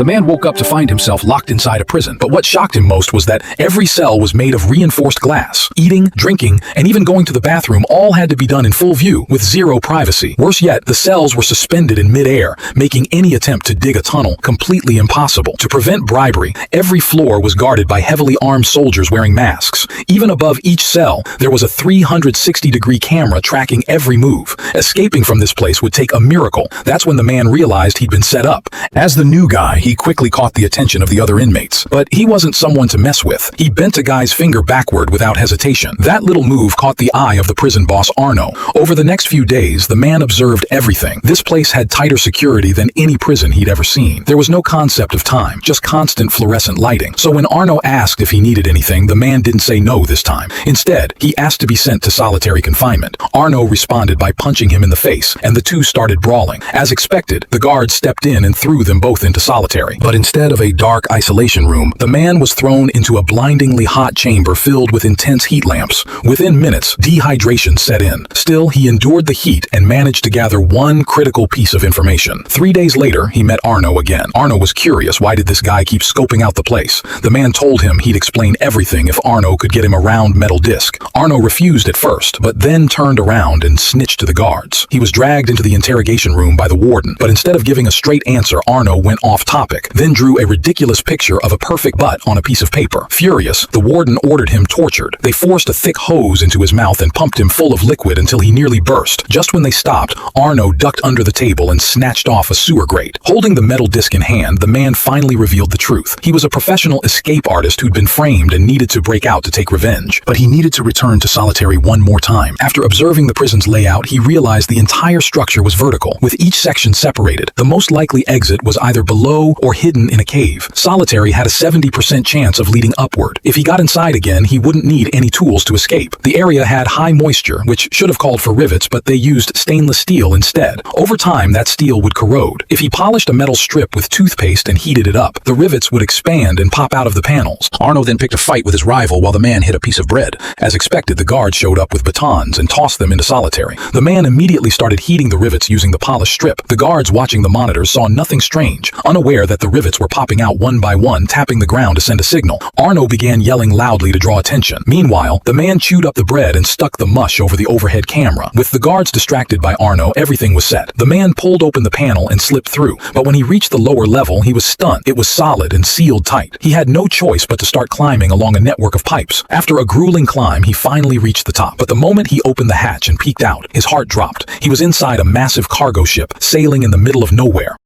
The man woke up to find himself locked inside a prison, but what shocked him most was that every cell was made of reinforced glass. Eating, drinking, and even going to the bathroom all had to be done in full view, with zero privacy. Worse yet, the cells were suspended in mid-air, making any attempt to dig a tunnel completely impossible. To prevent bribery, every floor was guarded by heavily armed soldiers wearing masks. Even above each cell, there was a 360-degree camera tracking every move. Escaping from this place would take a miracle. That's when the man realized he'd been set up. As the new guy, he quickly caught the attention of the other inmates. But he wasn't someone to mess with. He bent a guy's finger backward without hesitation. That little move caught the eye of the prison boss, Arno. Over the next few days, the man observed everything. This place had tighter security than any prison he'd ever seen. There was no concept of time, just constant fluorescent lighting. So when Arno asked if he needed anything, the man didn't say no this time. Instead, he asked to be sent to solitary confinement. Arno responded by punching him in the face, and the two started brawling. As expected, the guards stepped in and threw them both into solitary. But instead of a dark isolation room, the man was thrown into a blindingly hot chamber filled with intense heat lamps. Within minutes, dehydration set in. Still, he endured the heat and managed to gather one critical piece of information. 3 days later, he met Arno again. Arno was curious, why did this guy keep scoping out the place? The man told him he'd explain everything if Arno could get him a round metal disc. Arno refused at first, but then turned around and snitched to the guards. He was dragged into the interrogation room by the warden, but instead of giving a straight answer, Arno went off topic, then drew a ridiculous picture of a perfect butt on a piece of paper. Furious, the warden ordered him tortured. They forced a thick hose into his mouth and pumped him full of liquid until he nearly burst. Just when they stopped, Arno ducked under the table and snatched off a sewer grate. Holding the metal disc in hand, the man finally revealed the truth. He was a professional escape artist who'd been framed and needed to break out to take revenge. But he needed to return to solitary one more time. After observing the prison's layout, he realized the entire structure was vertical, with each section separated. The most likely exit was either below or hidden in a cave. Solitary had a 70% chance of leading upward. If he got inside again, he wouldn't need any tools to escape. The area had high moisture, which should have called for rivets, but they used stainless steel instead. Over time, that steel would corrode. If he polished a metal strip with toothpaste and heated it up, the rivets would expand and pop out of the panels. Arno then picked a fight with his rival while the man hit a piece of bread. As expected, the guards showed up with batons and tossed them into solitary. The man immediately started heating the rivets using the polished strip. The guards watching the monitors saw nothing strange, unaware that the rivets were popping out one by one, tapping the ground to send a signal. Arno began yelling loudly to draw attention. Meanwhile, the man chewed up the bread and stuck the mush over the overhead camera. With the guards distracted by Arno, everything was set. The man pulled open the panel and slipped through, but when he reached the lower level, he was stunned. It was solid and sealed tight. He had no choice but to start climbing along a network of pipes. After a grueling climb, he finally reached the top. But the moment he opened the hatch and peeked out, his heart dropped. He was inside a massive cargo ship, sailing in the middle of nowhere.